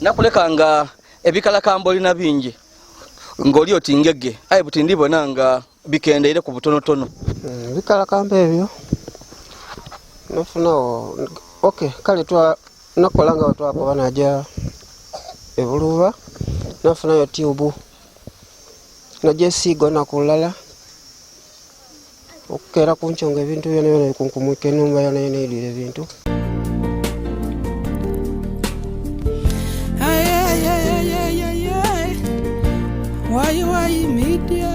nakulekanga ebikalakamba olina bingi ng'oli oti ngege aye buti ndibona nga bikendeire ku butonotono. Bikalakamba ebyo nafunawo kale nakola nga twakoba najja ebuluba nafunayo tube najja esiiga nakulala okukeera kunkyonga ebintu byona byona bikunkumwika enumba yona yona erira ebintu. Why media?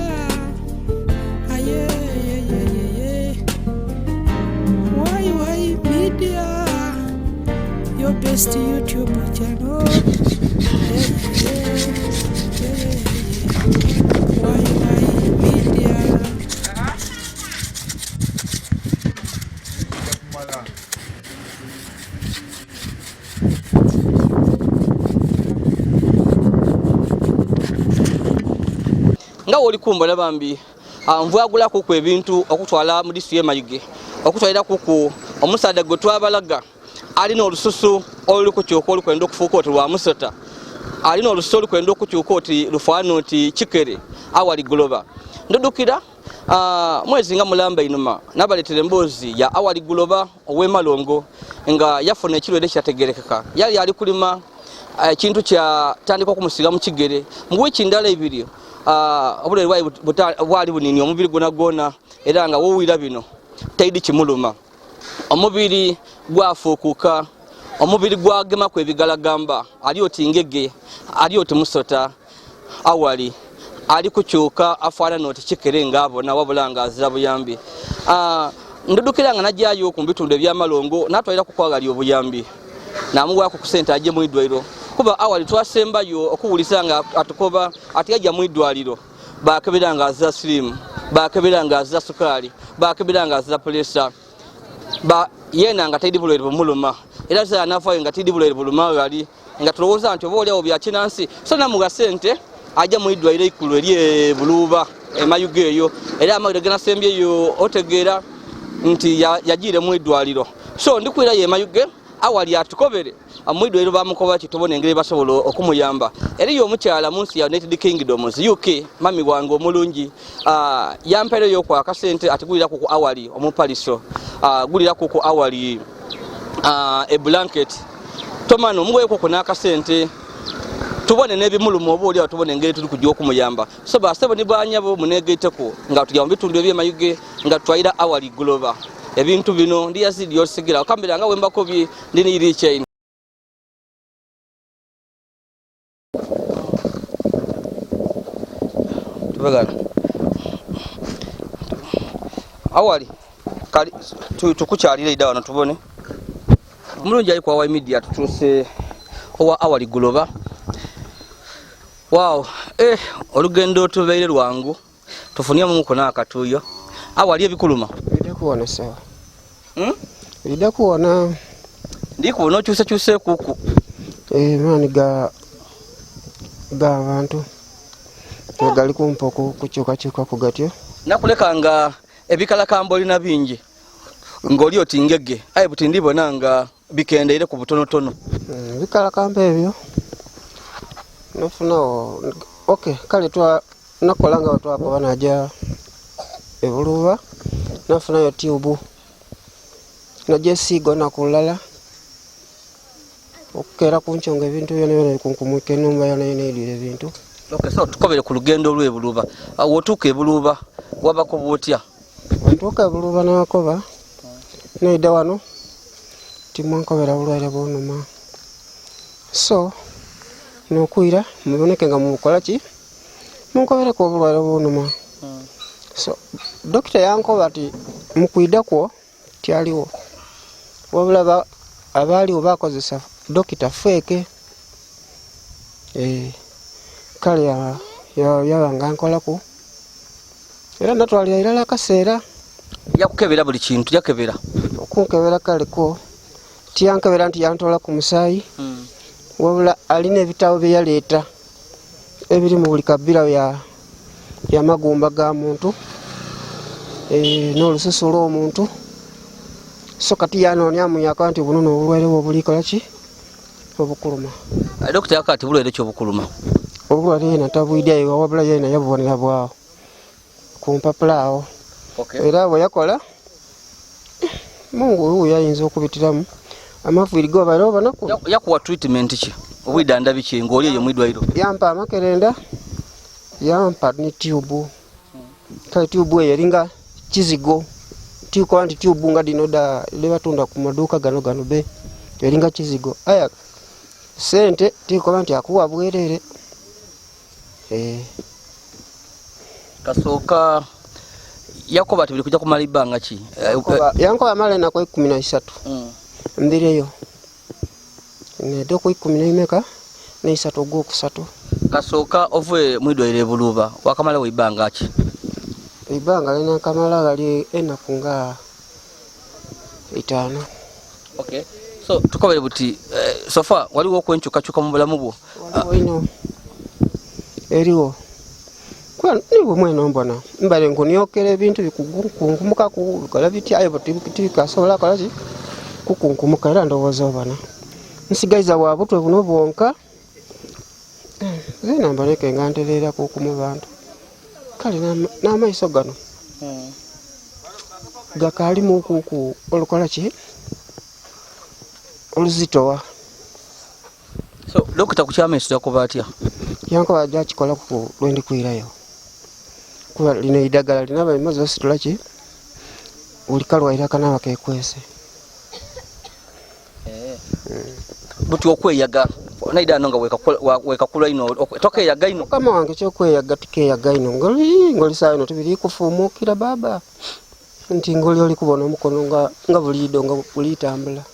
Why media? Your best YouTube channel. Why media? Nga oli kumbala bambi nvwagula kuku ebintu okutwala mu district y'Emayuge okutwalira kuku omusaada gwe twabalaga alina olususu olukukyuka olukwenda okufuuka oti lwa musota alina olususu olukwenda okukyuka oti lufaana oti kikere awali guloba ndudukira mwezi nga mulamba inuma nabaleetera emboozi ya awali guloba ow'emalongo nga yafuna ekirwadde kyategerekeka yali ali kulima ekintu kyatandika okumusiga mu kigere mu wiiki ndala ibiri obulwaire bwali bunini omubiri gwona era nga wowira bino taidi kimuluma omubiri gwafuukuka omubiri gwagemaku ebigalagamba ali oti ngege ali oti musota awali ali kukyuka afaanana oti kikere ngaabona wabula nga azira buyambi. Ndudukira nga najjayo ku bitundu ebyamalongo natwalira kukwagalya obuyambi namuwaako ku ssente ajje mu idwaliro kuba awali twasembayo okuwulisa nga atukoba ati yajja mu idwaliro bakebera nga azira sirimu bakebera nga azira sukaali bakebera nga azira pulesa yena nga taidi bulwaire bumuluma era za nafaayo nga taidi bulwaire buluma gali nga tulowooza nti oba oliawo byakinansi so namuga ssente ajja mu idwaliro ikkulu eri buluba Emayuge eyo era amawulire genasembyeyo otegeera nti yagiire mu idwaliro so ndikwirayo Emayuge awali atukobere amwidwaliro bamukoba kitubona engeri basobola okumuyamba eriyo omukyala munsi ya United Kingdoms UK mami wange omulungi yampereyo kwa akasente atigulira ku awali omupaliso gulira ku awali e blanket tomano mugweko kuna akasente tubone nebimulumu obuli atubone engeri tuli kujja okumuyamba so basebo ni banyabo munegeiteko nga tujja mu bitundu by'Emayuge nga twayira awali guloba ebintu bino ndi Yazid Yolisigira okambira nga wembako bi ndini iri chain tubagala awali kali tukukyalira ida wano tubone mulungi ali kwa media tutuse owa awali guloba. Wow olugendo tubeire lwangu tufunye mu kona akatuyo awali ebikuluma kuona sawa ida kuona ndikuona cyuse kuku mani ga abantu gali kumpa kukyuka kugatyo nakulekanga ebikalakamba olina bingi ng'oli oti ngege aye buti ndibona nga bikendeire ku butonotono. Bikalakamba ebyo nafunawo kale nakola nga twakoba najja ebuluba nafunayo tube najja esiiga nakulala okukeera kunkyonga ebintu byona byona bikunkumwika enumba yona yona erira ebintu. So tukobere ku lugendo lw'ebuluba wotuuka ebuluba wabako bwotya? Ntuuka ebuluba nakoba naida wano timwankobera bulwaire bwonuma so nokwira muboneke nga mukola ki munkobereko obulwaire bwonuma so dokita yankoba ati mukwidakwo tyaliwo wabula abaliwo bakozesa dokita feke kale yabanga nkolako era natwalira irala akaseera yakukebera buli kintu yakebera okunkebera kaleko tiyankebera nti yantola ku musaayi wabula alina ebitabo bye yaleeta ebiri mu buli kabira ya magumba ga muntu n'olususu lw'omuntu so kati yanoonya amuyaka nti buno n'obulwaire bwe obulikola ki obukuluma. Dokita akati bulwaire kyobukuluma. Obulwaire yena tabwidyayo wabula yena yabubonera bwawo ku mpapula awo. Era bwe yakola Mungu huyu yayinza okubitiramu amaviiri go balo banako. Yakuwa treatment ki? Obwidanda biki ng'oli eyo mwidwairo? Yampa amakerenda, yampa ne tube. Kale tube eyo eringa kizigo. Tiko anti tube nga dino da lebatunda ku maduuka gano be eringa kizigo. Aya sente tiko anti akuwa bwerere. Kasooka yakoba ati bili kujja kumala ibanga ki? Yankoba mala na kwa 13. Ndireyo. Nedo kwa 11 ne 3 ogwokusatu. Kasooka ovwe mwidwaire buluba wakamala we ibanga ki? Ibanga lina kamala gali enaku nga 5. Okay. So tukobere buti so far waliwo okwenkyukakyuka mu bulamu bwo? Waliwo eriwo kwa nibo mweno mbona mbale nkuniokera ebintu bikukungumuka ku kola biti ayo butika sobola kola ki kukungumuka era ndowooza obana nsigaiza bwabutwe buno bwonka zena mbaleke nganterera kukumu bantu kale n'amaiso gano gakali mu kuku olukola ki oluzitowa. So dokita ku kyamaiso yakoba atya? Yankoba ajja kikola ku lwendi kwirayo kuba lino idagala linaba imaze ositula ki ulikalwaira kanaba kekwese. Buti okweyaga naida nonga wekakula ino tokeyaga ino kama wange kyokweyaga tikeyaga ino ngoli sawa ino tubiri kufumukira baba nti ngoli oli kubona omukono nga bulido nga bulitambula.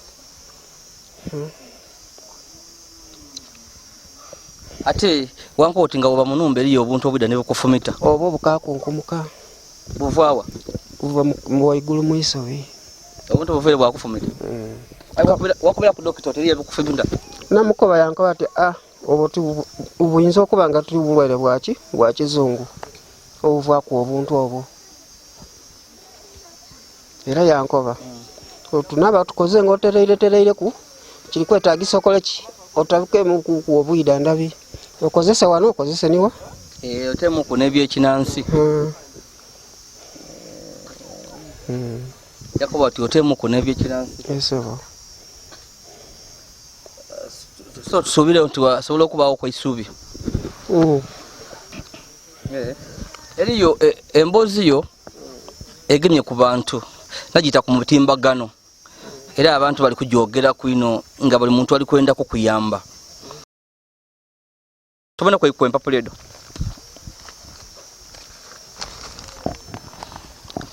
Ate wankoti nga oba munumba eriyo obuntu obwida ne bukufumita obo bukakunkumuka buvaawa buva mu waigulu mu isobe obuntu buvere bwakufumita. Wakubira ku dokita teriyo bukufumita namukoba yankoba ati obuti ubuyinza okuba nga tuli bulwaire bwa kizungu obuvaako obuntu obwo era yankoba tunaba tukoze ng'otereire ku kiri kwetaagisa okole ki otabukemu ku obwidanda bi okozese wano okozese niwa otemu ku n'ebyekinansi. Yakoba ati otemu ku n'ebyekinansi. Esobo so tusuubire nti wasobola okubaawo kwa isuubi. Eriyo emboozi yo egemye ku bantu nagiyita ku mutimbagano era abantu bali kujogera kwino nga buli muntu ali kwenda ko kuyamba. Tubona kwa empapula edo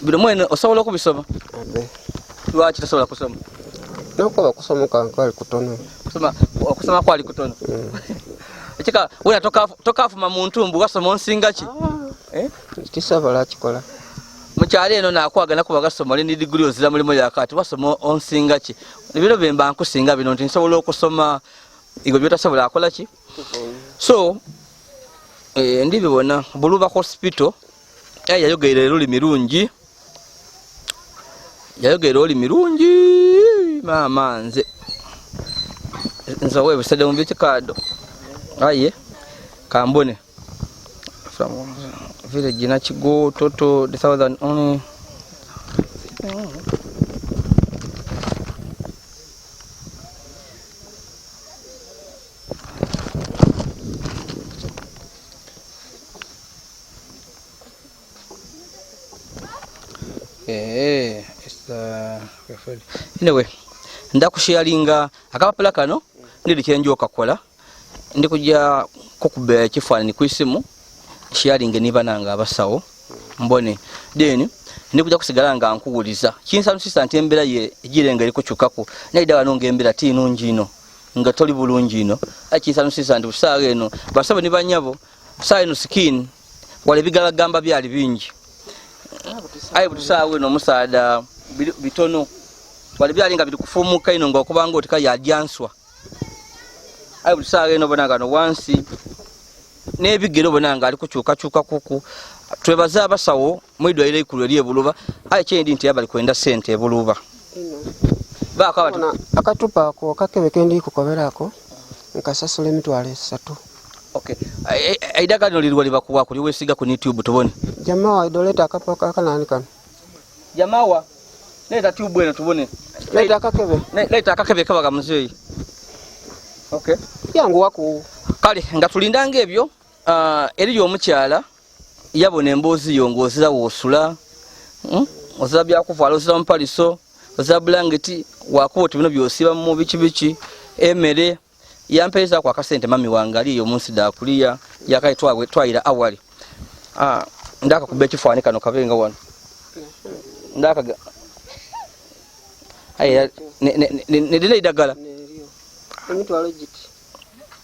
bino mwene osobola okubisoma? Lwaki tosobola kusoma? Nakuba kusoma kankali kutono. Okusoma kwali kutono. Ekika wena tokafuma muntu mbu wasoma onsinga ki? Tisabola kikola. Mukyali eno nakwagana kuba gasoma ni degree ozira mulimo yakati wasoma onsinga ki? Bino bemba nkusinga bino nti nsobola okusoma igo byotasobola akola ki? So ndibibona Buluba hospital yayogeire olulimi lungi. Yayogeire olulimi lungi mama nze nzawe bisede mu byekikado aye kambone from village na Kigo toto the southern only anyway ndakusharinga akapapula kano ndiri kyenjo kakola ndi kujja kukuba ekifaananyi ku isimu sharing niba nanga abasawo mbone then ndi kujja kusigala nga nkuwuliza kinsalusisa nti embera ye egirenga eri kukyukako naida wanonga embera ti nungi ino nga toli bulungi ino kinsalusisa nti busaawa eno basaba ni banyabo busaawa eno skin wale bigalagamba byali bingi ayi busaawa eno omusaada bitono wale byalinga biri kufumuka ino nga okubanga otika yadyanswa ayi busaawa eno bonanga no wansi nebigero bonanga ali kukyuka kuku twebaza abasawo mwidwaire ikulu eri Buluba ayi kyendi nti abali kwenda sente Buluba akatupa ako kakebe kendi kukoberako nkasasula emitwalo 3. Okay. Aidagala lino lirwa libakuwa kuli wesiga ku YouTube tubone. Jamaa wa idoleta akapaka kanani kano. Jamaa wa leta tube eno tubone. Leta akakebe. Leta akakebe kabaga muzeyi. Okay. Yangu wako. Kale nga tulindanga ebyo eriyo omukyala yabona emboozi yongozira wosula. Ozira byakuvaala ozira mpaliso, ozira bulangeti wakuba bino byosiba mu bichi emere yampeeza kwa kasente mami wange aliyo munsi da kulia yakai twayira awali. Ndaka kubbe kifaani kano kabenga wano. Ndaka aya ne dile idagala. Emitwalo giti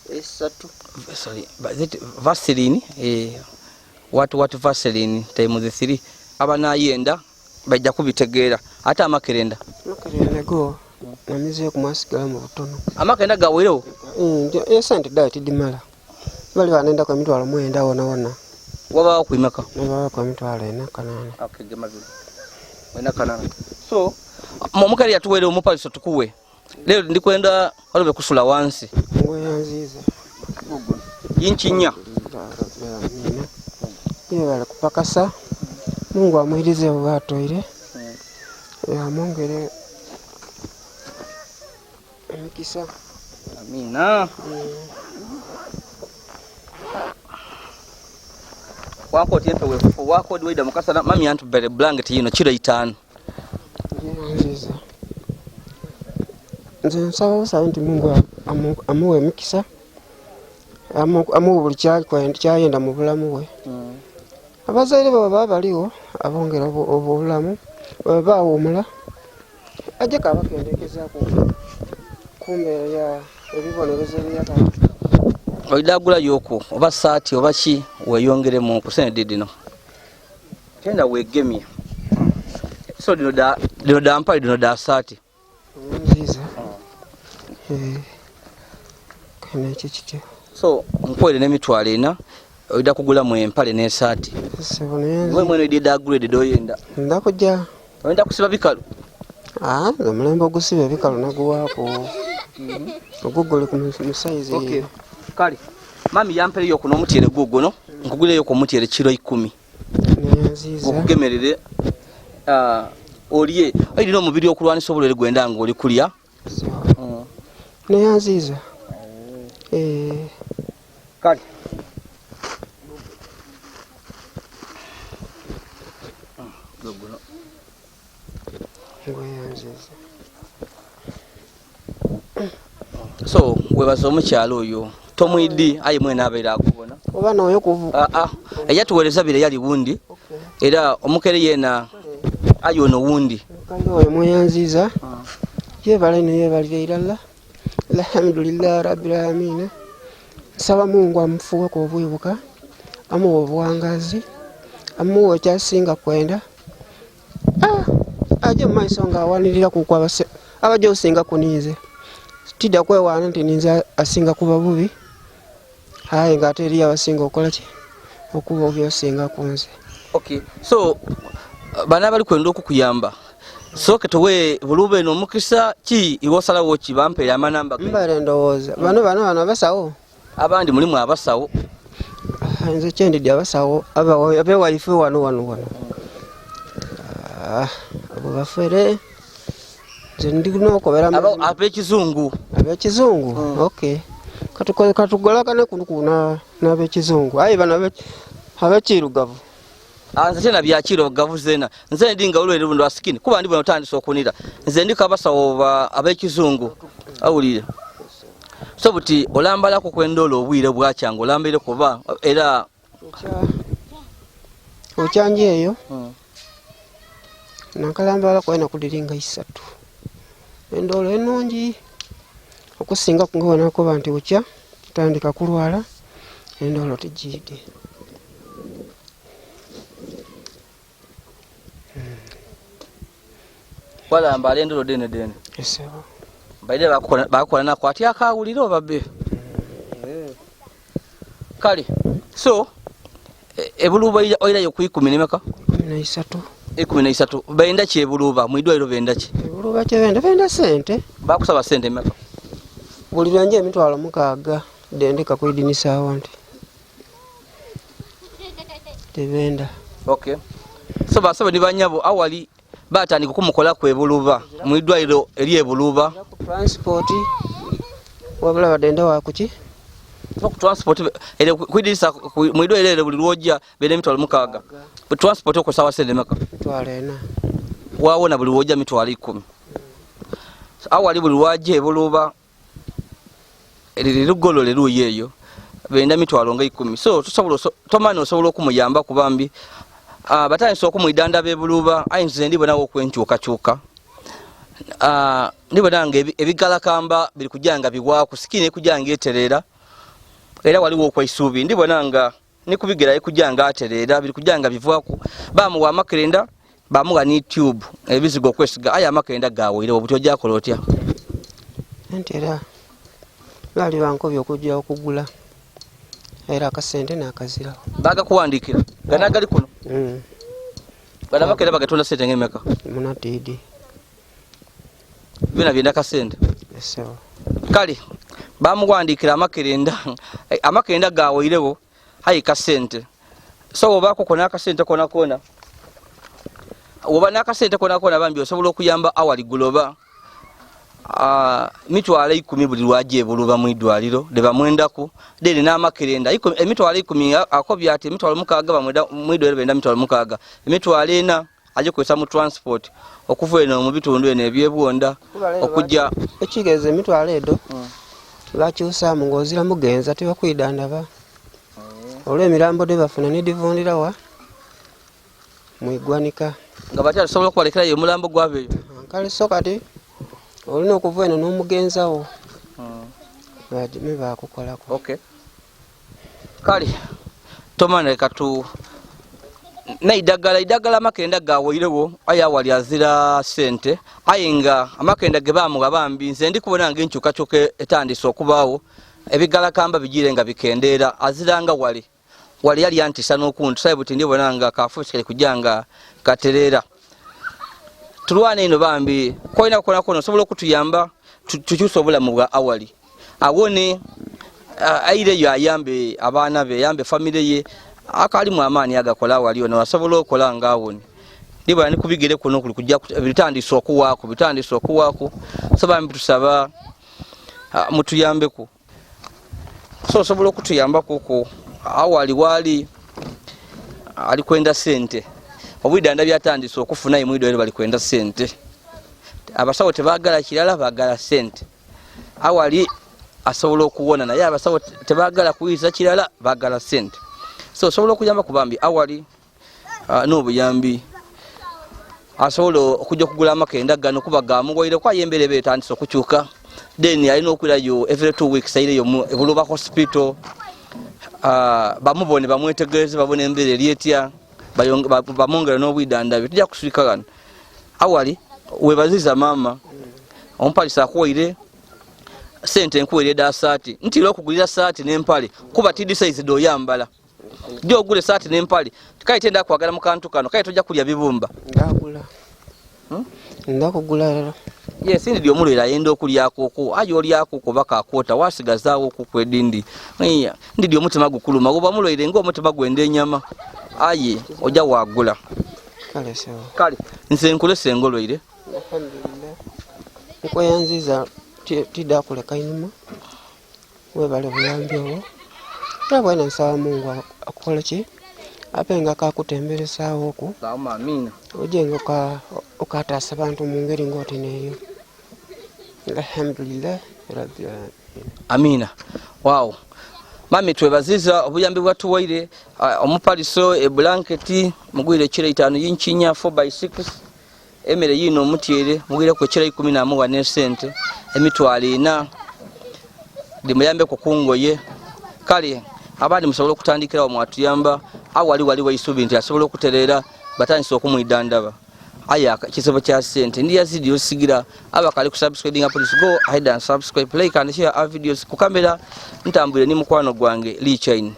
3. Sorry, but that Vaseline what Vaseline time the 3 abana yenda bajja kubitegeera ate amakerenda go namize ku masigala mu butono amakerenda gawerewo sente dati dimala bali banenda kwa mitwalo 9 wona waba kuimaka waba kwa mitwalo 4 kanana okay gema bino wena kanana so momukali yatuwere omupaliso tukuwe leo ndikwenda walobe kusula wansi ngoyanziza yinchinya iyo bali kupakasa Mungu amwirize bwatoire amongere emikisa amina wako tiempe wefu wako dwida mukasa mami antu bere blanket yino chira 5 nze nsaba nti Mungu amuwe emikisa amuwe buli kyayenda mu bulamu bwe abazaire baba baliwo abongera obulamu baba omula aje kabakendekeza kumbeera ya ebibonerezo byaka oidagula yoko oba saati oba ki weyongere mu kusene didino tenda wegemye so dino da mpa dino da saati nziza kana chichite so nkwere n'emitwalo 4 oida kugula mu empale ne saati sebone mwene dida grade doyenda ndakujja oenda kusiba bikalu omulembe ogusiba bikalu naguwaako ogugole ku size okay kali mami yampere yo kuno mutiere guguno nkugule yo ku mutiere kilo 10 nziza okugemerere oliye ayino mubiri okulwanisa obulere gwendanga oli kulya nziza kali guguno so webaza omukyalo oyo tomwidi ayi mwena abeera akubona oba noyo kuvu eyatuweereza bire yali wundi era omukere yena ayono wundi kayo mweyanziza yebale ne yebalire iralla alhamdulillah rabbil alamin saba Mungu amfuwe ko bwibuka amuwe obuwangazi amuwe kyasinga kwenda aje maiso nga awanirira ku kwa base abaje osinga kunize tida kwewana nti ninza asinga kuba bubi hayi ngateri abasinga okola ki okuba obyosinga kunze okay so bana bali kwenda okukuyamba soke towe bulube no mukisa ki iwosala wochi bampe ya manamba mbale ndowoza bano basawo abandi mulimu abasawo nze kyendi dia basawo abe waife wano abo bafere nze ndikuno okobera abe kizungu okay katugola kana kuna nabe kizungu ayi bana abe kirugavu nze tena byakiro gavu zena nze ndinga ulwere bundo asikini kuba ndi bano tandise okunira nze ndika abasawo abe kizungu awulire so buti olambala ko kwendolo obwire bwacyango olambire kuba era okyanje eyo nakalambala kwena kudiringa 3 endolo enongi okusinga kungona ko bantu ukya tandika kulwala endolo tijide wala mbale endolo dene esebo baide bakola na kwati akawuliro babbe kali so ebuluba oira yo kuikuminemeka 13 benda ki ebuluba mwidwairo benda ki ebuluba kye benda sente bakusaba sente meka buli lwanje emitwalo 6 dendeka kwidinisa awantu tebenda. Okay. So basaba ni banyabo awali batandika kumukola ku ebuluba mu idwaliro eri ebuluba transport wabula badenda wakuki ku transport ele kwidisa mu idwaliro eri buli lwojja bene mitwalo 6 transport ko sawa sende maka mitwalo 4 wawona buli lwojja mitwalo 10 awali buli lwaje ebuluba eri lugolo leru yeyo benda mitwalo nga 10. So tusobola tomani osobola okumuyamba kubambi batandise okumwidanda bebuluba ayinze ndi bonawo okwenkyukakyuka ndi bonanga ebigalakamba biri kujanga bigwa ku sikine kujanga eterera era waliwo okwaisubi ndi bonanga ni kubigera kujanga aterera biri kujanga bivwaku bamu wa makerenda bamu ga ni tube ebizigo kwesiga aya makerenda gawo ile obuto jakolotya entera lali banko byokujja okugula era akasente nakazira baga kuwandikira ganagali kuno bana makerenda bagatunda sente ngemeka munatidi bina byenda kasente so kali bamuwandikira amakerenda gawo ilewo hayi kasente so obako kona kasente kona oba nakasente kona bambi osobola okuyamba awali guloba mitwalo 10 buli lwaje ebuluba mu idwaliro de bamwendaku deni n'amakerenda emitwalo 10 akobya ati emitwalo 6 bamwenda mu idwaliro benda mitwalo 6 emitwalo 4 aje kwesa mu transport okuva eno mu bitundu ene ebyebwonda okujja ekigeze emitwalo edo lakyusa mu ngozira mugenza tebakwidandaba olw'emirambo de bafuna nedivundira wa mwigwanika nga batya sobola okubalekera yo mulambo gwabeyo kale sokati olina okuva eno n'omugenzawo badime bakukolako. Okay. Kali tomane katu naidagala makerenda gawoirewo aya wali azira sente ayinga amakerenda gebamu gabambi nze ndi kubona ngenkyukakyuka etandise okubaawo ebigalakamba bigirenga bikendera aziranga wali yali antisa n'okuntu sayibuti ndibona nga kafusikale kujanga katerera tulwane ino bambi koina kono sobola okutuyamba tukyusa obulamu bwa awali awone aire yo ayambe abaana be yambe family ye akali mu amaani agakola awali ono asobola okola nga awone ndibona ni kubigere kuno kuli kujja bitandise okuwaako so bambi tusaba mutuyambeku so sobola okutuyamba kuko awali wali ali kwenda sente obwidanda byatandise okufuna imwido ero bali kwenda sente abasawo tebagala kirala bagala sente awali asobola okuwona naye abasawo tebagala kuyiza kirala bagala sente so sobola okuyamba kubambi awali n'obuyambi asobola okujja okugula amakerenda gano kuba gamuwaire kwa yembere betandise okukyuka then alina okwirayo every 2 weeks aireyo mu Buluba hospital bamubone bamwetegereze babone embere eryetya bamongera n'obwidanda byo tujja kusirika gano awali webaziza mama ompalisa akuwaire sente enkuwaire da saati ntira okugulira saati n'empale kuba tidi size do yambala dio ogule saati n'empale kale tenda kwagala mu kantu kano kale tojja kulya bibumba ndagula ndakugula yes ndi omulera yenda okulyako ko ayo olyako ko baka akota wasigazaawo ku kwedindi ndi omutima gukuluma oba mulere ngo omutima gwende enyama aye oja wagula kale sewa kale nse nkule sengoloire alhamdulillah nkoyanziza tida kuleka inyuma webale buyambi obo tabwena nsaba Mungu akola ki apenga kakutemberesaawo ku sawa amina ojenga okataasa abantu mu ngeri ng'oti neeyo alhamdulillah rabbil alamin amina wow mami twebaziza obuyambi bwatuwaire omupaliso eblanketi mugwire kira 5 y'inchinya 4x6 emere yino omutyere mugwire ku kira 14 ne sente emitwalo 4 dimuyambe kukungoye kale abandi musobola okutandikira mwatuyamba awali waisubi nti asobola okuterera batandise okumwidandaba aya kisobo kya sente ndi Yazid Yolisigira abakali ku subscribing please go ahead and subscribe, like and share our videos ku kamera ntambule ni mukwano gwange Lee Chain.